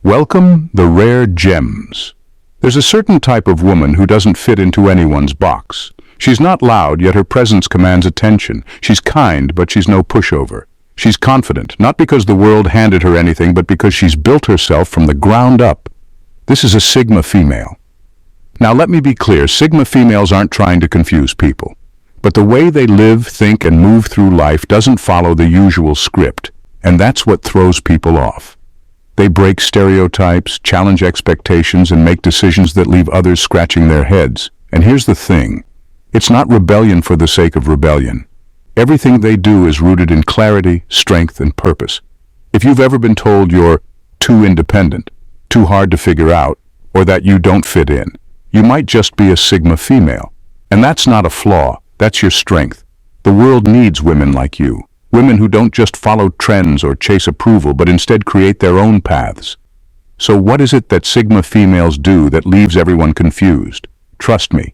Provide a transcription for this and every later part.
Welcome the rare gems. There's a certain type of woman who doesn't fit into anyone's box. She's not loud, yet her presence commands attention. She's kind, but she's no pushover. She's confident, not because the world handed her anything, but because she's built herself from the ground up. This is a Sigma female. Now let me be clear, Sigma females aren't trying to confuse people. But the way they live, think, and move through life doesn't follow the usual script, and that's what throws people off. They break stereotypes, challenge expectations, and make decisions that leave others scratching their heads. And here's the thing. It's not rebellion for the sake of rebellion. Everything they do is rooted in clarity, strength, and purpose. If you've ever been told you're too independent, too hard to figure out, or that you don't fit in, you might just be a Sigma female. And that's not a flaw, that's your strength. The world needs women like you. Women who don't just follow trends or chase approval, but instead create their own paths. So what is it that Sigma females do that leaves everyone confused? Trust me,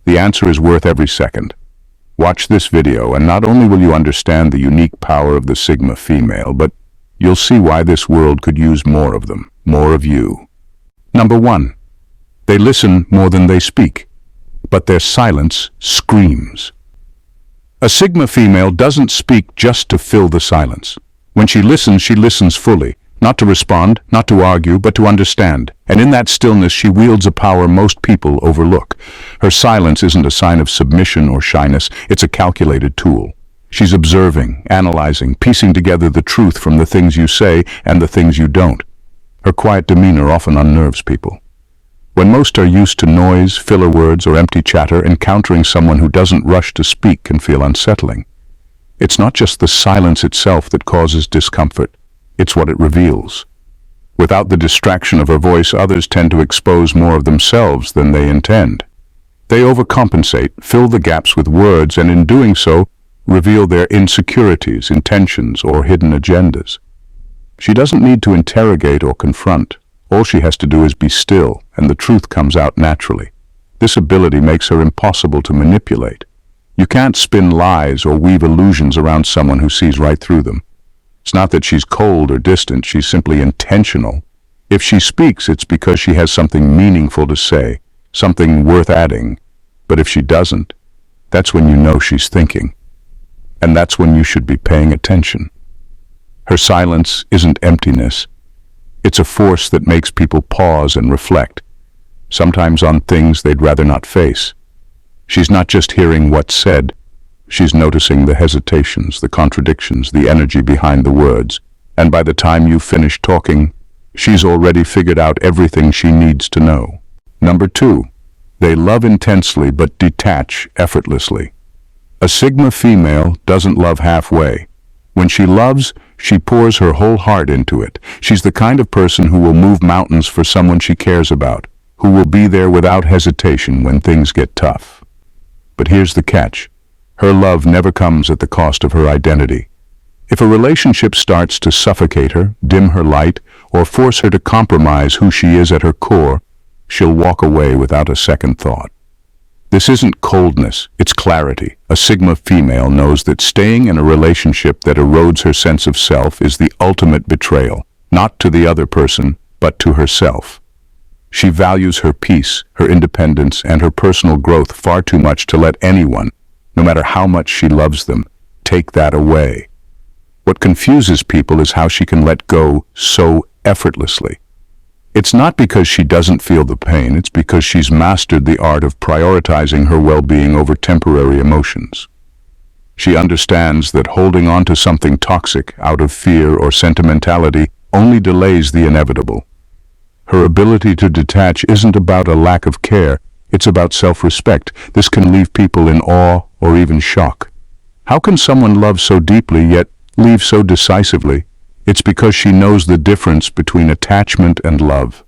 the answer is worth every second. Watch this video, and not only will you understand the unique power of the Sigma female, but you'll see why this world could use more of them, more of you. Number 1. They listen more than they speak, but their silence screams. A Sigma female doesn't speak just to fill the silence. When she listens fully, not to respond, not to argue, but to understand. And in that stillness, she wields a power most people overlook. Her silence isn't a sign of submission or shyness, it's a calculated tool. She's observing, analyzing, piecing together the truth from the things you say and the things you don't. Her quiet demeanor often unnerves people. When most are used to noise, filler words, or empty chatter, encountering someone who doesn't rush to speak can feel unsettling. It's not just the silence itself that causes discomfort, it's what it reveals. Without the distraction of her voice, others tend to expose more of themselves than they intend. They overcompensate, fill the gaps with words, and in doing so, reveal their insecurities, intentions, or hidden agendas. She doesn't need to interrogate or confront. All she has to do is be still, and the truth comes out naturally. This ability makes her impossible to manipulate. You can't spin lies or weave illusions around someone who sees right through them. It's not that she's cold or distant, she's simply intentional. If she speaks, it's because she has something meaningful to say, something worth adding. But if she doesn't, that's when you know she's thinking. And that's when you should be paying attention. Her silence isn't emptiness. It's a force that makes people pause and reflect, sometimes on things they'd rather not face. She's not just hearing what's said, she's noticing the hesitations, the contradictions, the energy behind the words, and by the time you finish talking, she's already figured out everything she needs to know. Number 2, they love intensely but detach effortlessly. A Sigma female doesn't love halfway. When she loves, she pours her whole heart into it. She's the kind of person who will move mountains for someone she cares about, who will be there without hesitation when things get tough. But here's the catch. Her love never comes at the cost of her identity. If a relationship starts to suffocate her, dim her light, or force her to compromise who she is at her core, she'll walk away without a second thought. This isn't coldness, it's clarity. A Sigma female knows that staying in a relationship that erodes her sense of self is the ultimate betrayal, not to the other person, but to herself. She values her peace, her independence, and her personal growth far too much to let anyone, no matter how much she loves them, take that away. What confuses people is how she can let go so effortlessly. It's not because she doesn't feel the pain, it's because she's mastered the art of prioritizing her well-being over temporary emotions. She understands that holding on to something toxic out of fear or sentimentality only delays the inevitable. Her ability to detach isn't about a lack of care, it's about self-respect. This can leave people in awe or even shock. How can someone love so deeply yet leave so decisively? It's because she knows the difference between attachment and love.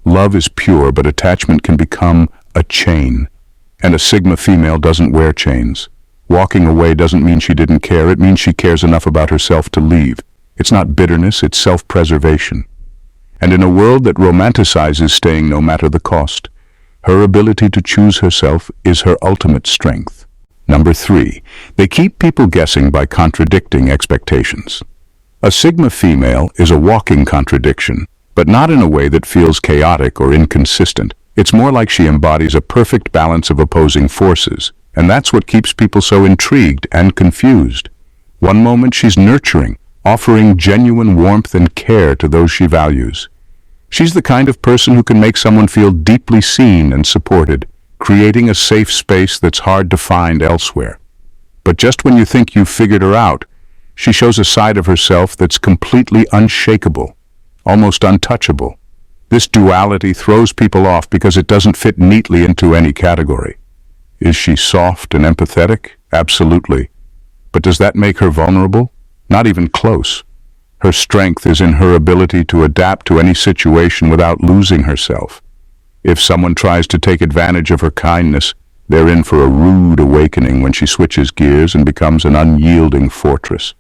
Love is pure, but attachment can become a chain. And a Sigma female doesn't wear chains. Walking away doesn't mean she didn't care, it means she cares enough about herself to leave. It's not bitterness, it's self-preservation. And in a world that romanticizes staying no matter the cost, her ability to choose herself is her ultimate strength. Number 3, they keep people guessing by contradicting expectations. A Sigma female is a walking contradiction. but not in a way that feels chaotic or inconsistent. It's more like she embodies a perfect balance of opposing forces, and that's what keeps people so intrigued and confused. One moment she's nurturing, offering genuine warmth and care to those she values. She's the kind of person who can make someone feel deeply seen and supported, creating a safe space that's hard to find elsewhere. But just when you think you've figured her out, she shows a side of herself that's completely unshakable, almost untouchable. This duality throws people off because it doesn't fit neatly into any category. Is she soft and empathetic? Absolutely. But does that make her vulnerable? Not even close. Her strength is in her ability to adapt to any situation without losing herself. If someone tries to take advantage of her kindness, they're in for a rude awakening when she switches gears and becomes an unyielding fortress.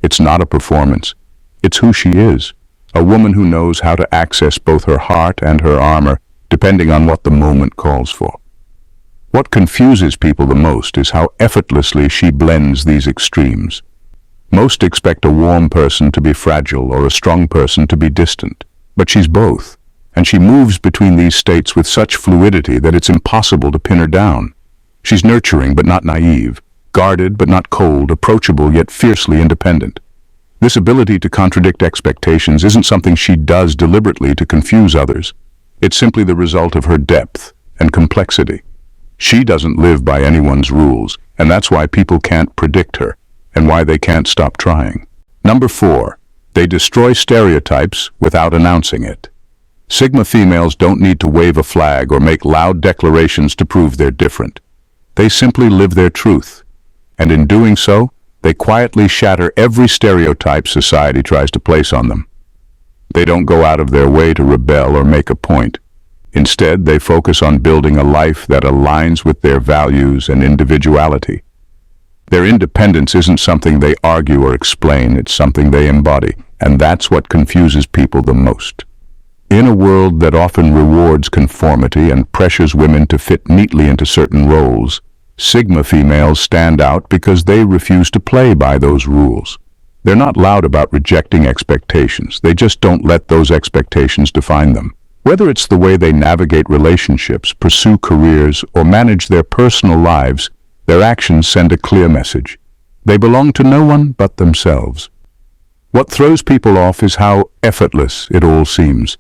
It's not a performance. It's who she is, a woman who knows how to access both her heart and her armor, depending on what the moment calls for. What confuses people the most is how effortlessly she blends these extremes. Most expect a warm person to be fragile or a strong person to be distant, but she's both, and she moves between these states with such fluidity that it's impossible to pin her down. She's nurturing but not naive, guarded but not cold, approachable yet fiercely independent. This ability to contradict expectations isn't something she does deliberately to confuse others. It's simply the result of her depth and complexity. She doesn't live by anyone's rules, and that's why people can't predict her, and why they can't stop trying. Number 4, they destroy stereotypes without announcing it. Sigma females don't need to wave a flag or make loud declarations to prove they're different. They simply live their truth, and in doing so, they quietly shatter every stereotype society tries to place on them. They don't go out of their way to rebel or make a point. Instead, they focus on building a life that aligns with their values and individuality. Their independence isn't something they argue or explain, it's something they embody, and that's what confuses people the most. In a world that often rewards conformity and pressures women to fit neatly into certain roles, Sigma females stand out because they refuse to play by those rules. They're not loud about rejecting expectations, they just don't let those expectations define them. Whether it's the way they navigate relationships, pursue careers, or manage their personal lives, their actions send a clear message. They belong to no one but themselves. What throws people off is how effortless it all seems.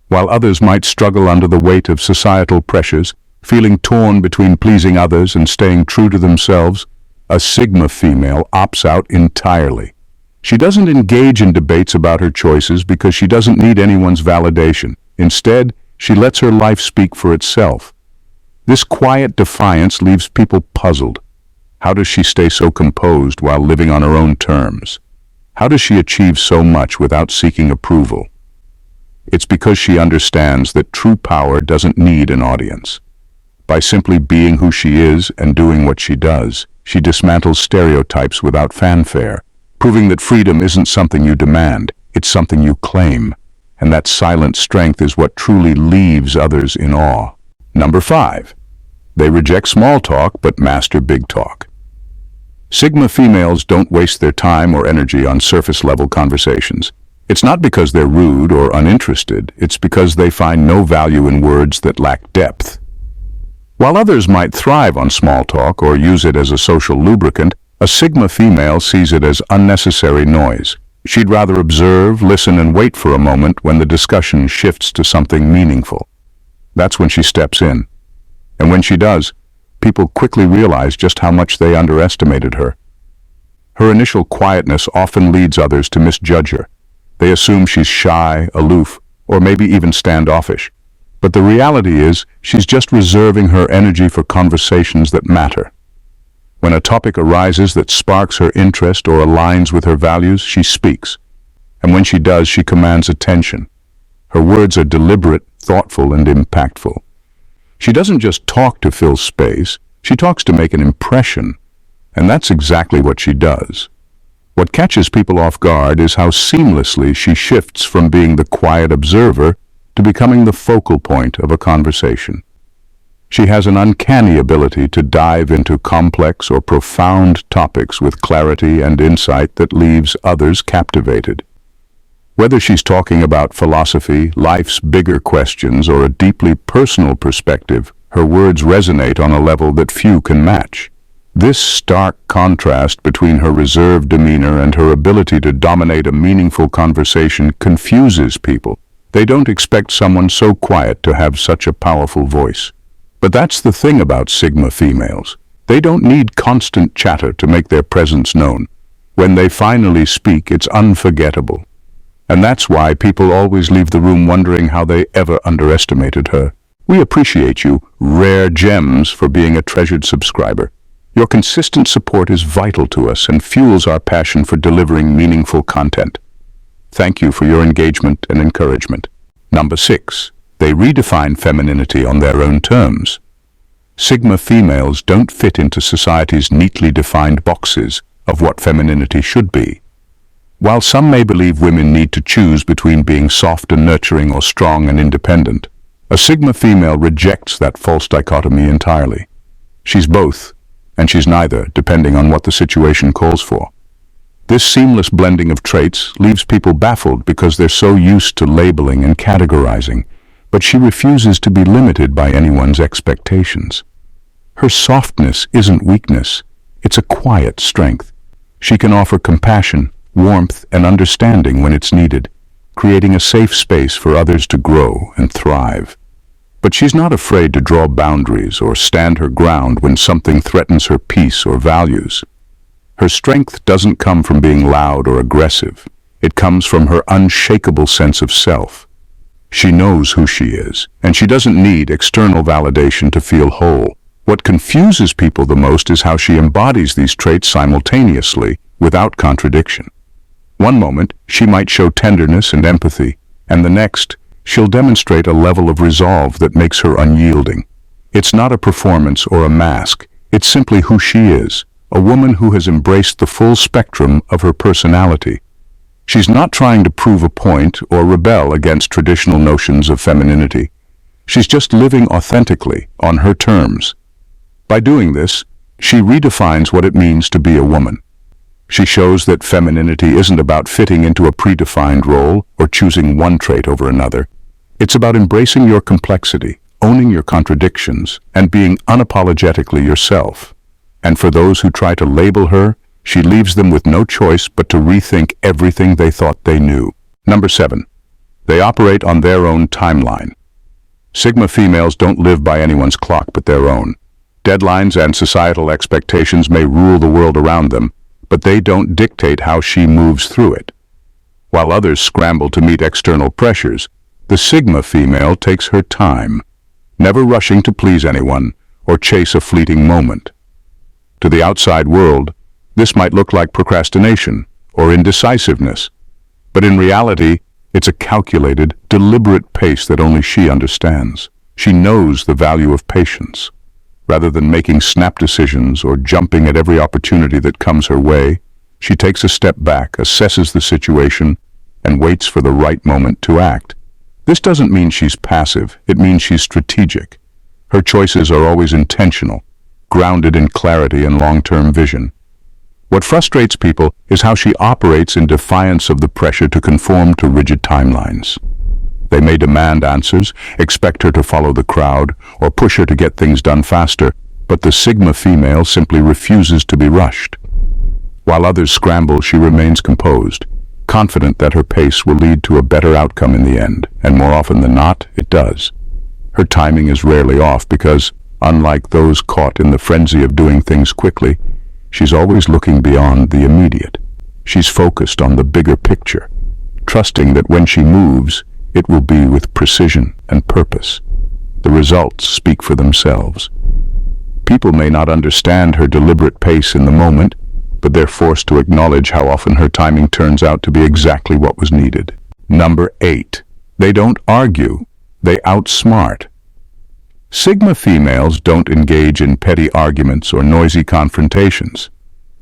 While others might struggle under the weight of societal pressures, feeling torn between pleasing others and staying true to themselves, a Sigma female opts out entirely. She doesn't engage in debates about her choices because she doesn't need anyone's validation. Instead, she lets her life speak for itself. This quiet defiance leaves people puzzled. How does she stay so composed while living on her own terms? How does she achieve so much without seeking approval? It's because she understands that true power doesn't need an audience. By simply being who she is and doing what she does, she dismantles stereotypes without fanfare, proving that freedom isn't something you demand, it's something you claim. And that silent strength is what truly leaves others in awe. Number 5. They reject small talk but master big talk. Sigma females don't waste their time or energy on surface-level conversations. It's not because they're rude or uninterested, it's because they find no value in words that lack depth. While others might thrive on small talk or use it as a social lubricant, a Sigma female sees it as unnecessary noise. She'd rather observe, listen, and wait for a moment when the discussion shifts to something meaningful. That's when she steps in. And when she does, people quickly realize just how much they underestimated her. Her initial quietness often leads others to misjudge her. They assume she's shy, aloof, or maybe even standoffish. But the reality is, she's just reserving her energy for conversations that matter. When a topic arises that sparks her interest or aligns with her values, she speaks. And when she does, she commands attention. Her words are deliberate, thoughtful, and impactful. She doesn't just talk to fill space, she talks to make an impression. And that's exactly what she does. What catches people off guard is how seamlessly she shifts from being the quiet observer to becoming the focal point of a conversation. She has an uncanny ability to dive into complex or profound topics with clarity and insight that leaves others captivated. Whether she's talking about philosophy, life's bigger questions, or a deeply personal perspective, her words resonate on a level that few can match. This stark contrast between her reserved demeanor and her ability to dominate a meaningful conversation confuses people. They don't expect someone so quiet to have such a powerful voice. But that's the thing about Sigma females. They don't need constant chatter to make their presence known. When they finally speak, it's unforgettable. And that's why people always leave the room wondering how they ever underestimated her. We appreciate you, rare gems, for being a treasured subscriber. Your consistent support is vital to us and fuels our passion for delivering meaningful content. Thank you for your engagement and encouragement. Number 6. They redefine femininity on their own terms. Sigma females don't fit into society's neatly defined boxes of what femininity should be. While some may believe women need to choose between being soft and nurturing or strong and independent, a Sigma female rejects that false dichotomy entirely. She's both, and she's neither, depending on what the situation calls for. This seamless blending of traits leaves people baffled because they're so used to labeling and categorizing, but she refuses to be limited by anyone's expectations. Her softness isn't weakness, it's a quiet strength. She can offer compassion, warmth, and understanding when it's needed, creating a safe space for others to grow and thrive. But she's not afraid to draw boundaries or stand her ground when something threatens her peace or values. Her strength doesn't come from being loud or aggressive. It comes from her unshakable sense of self. She knows who she is, and she doesn't need external validation to feel whole. What confuses people the most is how she embodies these traits simultaneously, without contradiction. One moment, she might show tenderness and empathy, and the next, she'll demonstrate a level of resolve that makes her unyielding. It's not a performance or a mask, it's simply who she is, a woman who has embraced the full spectrum of her personality. She's not trying to prove a point or rebel against traditional notions of femininity. She's just living authentically, on her terms. By doing this, she redefines what it means to be a woman. She shows that femininity isn't about fitting into a predefined role or choosing one trait over another. It's about embracing your complexity, owning your contradictions, and being unapologetically yourself. And for those who try to label her, she leaves them with no choice but to rethink everything they thought they knew. Number 7. They operate on their own timeline. Sigma females don't live by anyone's clock but their own. Deadlines and societal expectations may rule the world around them, but they don't dictate how she moves through it. While others scramble to meet external pressures, the Sigma female takes her time, never rushing to please anyone or chase a fleeting moment. To the outside world, this might look like procrastination or indecisiveness, but in reality, it's a calculated, deliberate pace that only she understands. She knows the value of patience. Rather than making snap decisions or jumping at every opportunity that comes her way, she takes a step back, assesses the situation, and waits for the right moment to act. This doesn't mean she's passive, it means she's strategic. Her choices are always intentional, grounded in clarity and long-term vision. What frustrates people is how she operates in defiance of the pressure to conform to rigid timelines. They may demand answers, expect her to follow the crowd, or push her to get things done faster, but the Sigma female simply refuses to be rushed. While others scramble, she remains composed, confident that her pace will lead to a better outcome in the end, and more often than not, it does. Her timing is rarely off because, unlike those caught in the frenzy of doing things quickly, she's always looking beyond the immediate. She's focused on the bigger picture, trusting that when she moves, it will be with precision and purpose. The results speak for themselves. People may not understand her deliberate pace in the moment, but they're forced to acknowledge how often her timing turns out to be exactly what was needed. Number 8. They don't argue, they outsmart. Sigma females don't engage in petty arguments or noisy confrontations.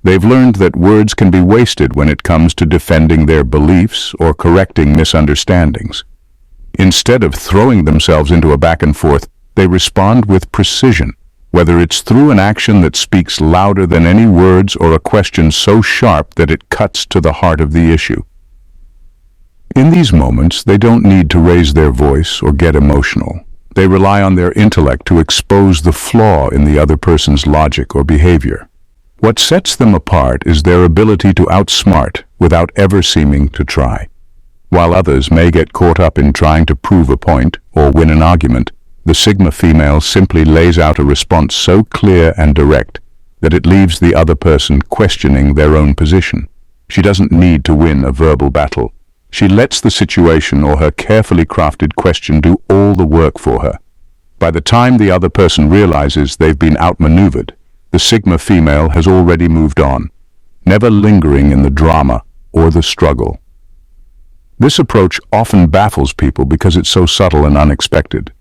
They've learned that words can be wasted when it comes to defending their beliefs or correcting misunderstandings. Instead of throwing themselves into a back and forth, they respond with precision, whether it's through an action that speaks louder than any words or a question so sharp that it cuts to the heart of the issue. In these moments, they don't need to raise their voice or get emotional. They rely on their intellect to expose the flaw in the other person's logic or behavior. What sets them apart is their ability to outsmart without ever seeming to try. While others may get caught up in trying to prove a point or win an argument, the Sigma female simply lays out a response so clear and direct that it leaves the other person questioning their own position. She doesn't need to win a verbal battle. She lets the situation or her carefully crafted question do all the work for her. By the time the other person realizes they've been outmaneuvered, the Sigma female has already moved on, never lingering in the drama or the struggle. This approach often baffles people because it's so subtle and unexpected.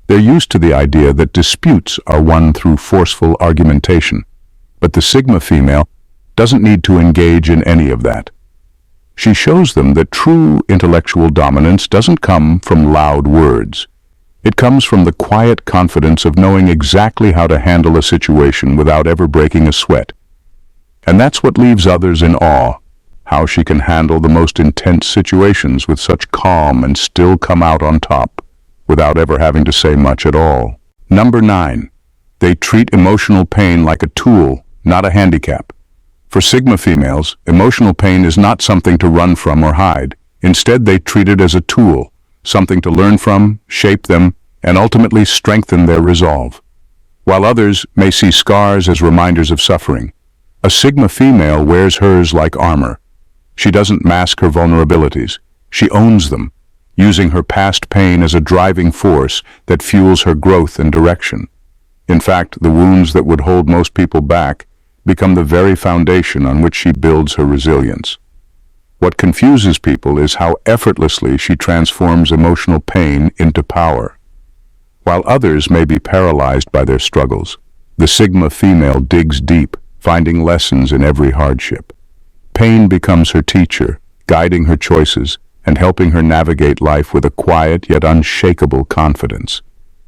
They're used to the idea that disputes are won through forceful argumentation, but the Sigma female doesn't need to engage in any of that. She shows them that true intellectual dominance doesn't come from loud words. It comes from the quiet confidence of knowing exactly how to handle a situation without ever breaking a sweat. And that's what leaves others in awe, how she can handle the most intense situations with such calm and still come out on top, without ever having to say much at all. Number 9. They treat emotional pain like a tool, not a handicap. For Sigma females, emotional pain is not something to run from or hide. Instead, they treat it as a tool, something to learn from, shape them, and ultimately strengthen their resolve. While others may see scars as reminders of suffering, a Sigma female wears hers like armor. She doesn't mask her vulnerabilities. She owns them, using her past pain as a driving force that fuels her growth and direction. In fact, the wounds that would hold most people back become the very foundation on which she builds her resilience. What confuses people is how effortlessly she transforms emotional pain into power. While others may be paralyzed by their struggles, the Sigma female digs deep, finding lessons in every hardship. Pain becomes her teacher, guiding her choices and helping her navigate life with a quiet yet unshakable confidence.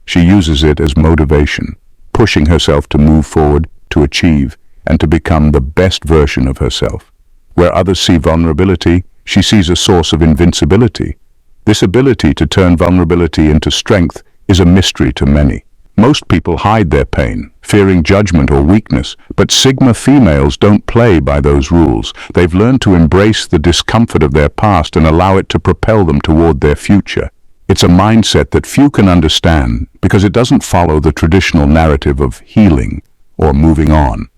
She uses it as motivation, pushing herself to move forward, to achieve, and to become the best version of herself. Where others see vulnerability, she sees a source of invincibility. This ability to turn vulnerability into strength is a mystery to many. Most people hide their pain, fearing judgment or weakness, but Sigma females don't play by those rules. They've learned to embrace the discomfort of their past and allow it to propel them toward their future. It's a mindset that few can understand because it doesn't follow the traditional narrative of healing or moving on.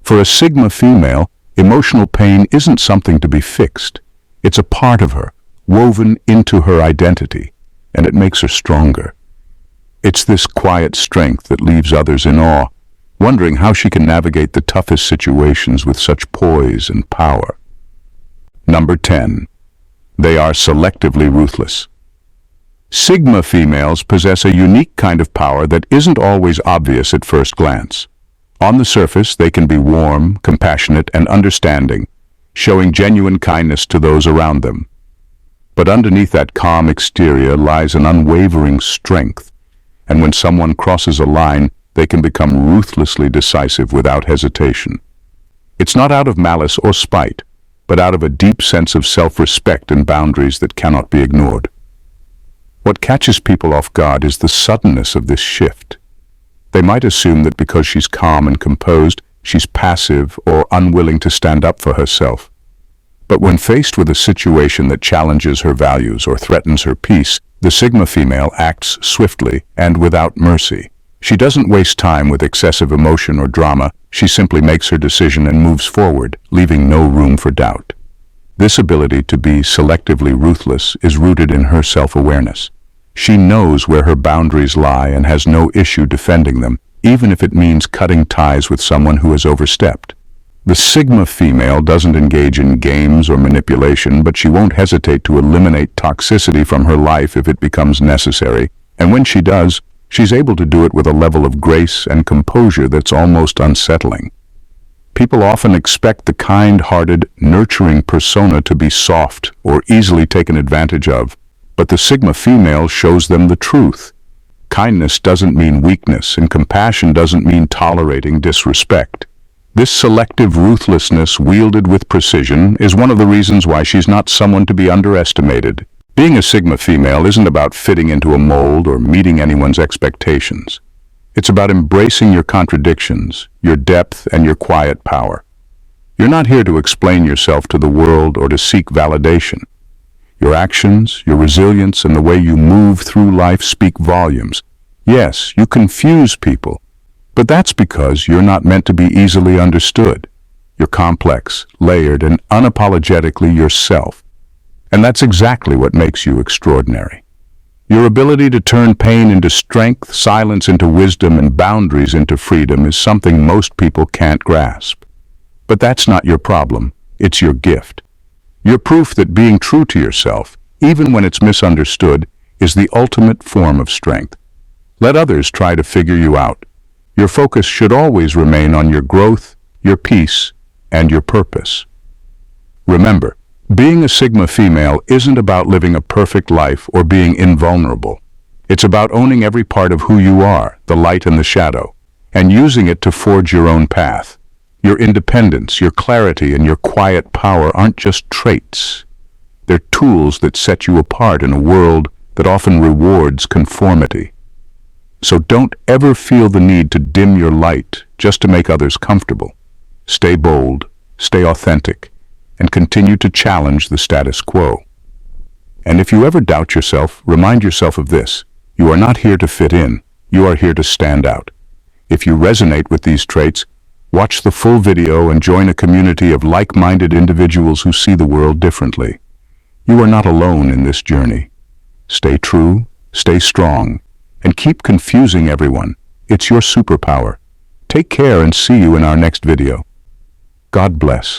For a Sigma female, emotional pain isn't something to be fixed. It's a part of her, woven into her identity, and it makes her stronger. It's this quiet strength that leaves others in awe, wondering how she can navigate the toughest situations with such poise and power. Number 10. They are selectively ruthless. Sigma females possess a unique kind of power that isn't always obvious at first glance. On the surface, they can be warm, compassionate, and understanding, showing genuine kindness to those around them. But underneath that calm exterior lies an unwavering strength, and when someone crosses a line, they can become ruthlessly decisive without hesitation. It's not out of malice or spite, but out of a deep sense of self-respect and boundaries that cannot be ignored. What catches people off guard is the suddenness of this shift. They might assume that because she's calm and composed, she's passive or unwilling to stand up for herself. But when faced with a situation that challenges her values or threatens her peace, the Sigma female acts swiftly and without mercy. She doesn't waste time with excessive emotion or drama. She simply makes her decision and moves forward, leaving no room for doubt. This ability to be selectively ruthless is rooted in her self-awareness. She knows where her boundaries lie and has no issue defending them, even if it means cutting ties with someone who has overstepped. The Sigma female doesn't engage in games or manipulation, but she won't hesitate to eliminate toxicity from her life if it becomes necessary, and when she does, she's able to do it with a level of grace and composure that's almost unsettling. People often expect the kind-hearted, nurturing persona to be soft or easily taken advantage of, but the Sigma female shows them the truth. Kindness doesn't mean weakness, and compassion doesn't mean tolerating disrespect. This selective ruthlessness, wielded with precision, is one of the reasons why she's not someone to be underestimated. Being a Sigma female isn't about fitting into a mold or meeting anyone's expectations. It's about embracing your contradictions, your depth, and your quiet power. You're not here to explain yourself to the world or to seek validation. Your actions, your resilience, and the way you move through life speak volumes. Yes, you confuse people, but that's because you're not meant to be easily understood. You're complex, layered, and unapologetically yourself. And that's exactly what makes you extraordinary. Your ability to turn pain into strength, silence into wisdom, and boundaries into freedom is something most people can't grasp. But that's not your problem, it's your gift. You're proof that being true to yourself, even when it's misunderstood, is the ultimate form of strength. Let others try to figure you out. Your focus should always remain on your growth, your peace, and your purpose. Remember, being a Sigma female isn't about living a perfect life or being invulnerable. It's about owning every part of who you are, the light and the shadow, and using it to forge your own path. Your independence, your clarity, and your quiet power aren't just traits. They're tools that set you apart in a world that often rewards conformity. So don't ever feel the need to dim your light just to make others comfortable. Stay bold, stay authentic, and continue to challenge the status quo. And if you ever doubt yourself, remind yourself of this. You are not here to fit in, you are here to stand out. If you resonate with these traits, watch the full video and join a community of like-minded individuals who see the world differently. You are not alone in this journey. Stay true, stay strong, and keep confusing everyone. It's your superpower. Take care and see you in our next video. God bless.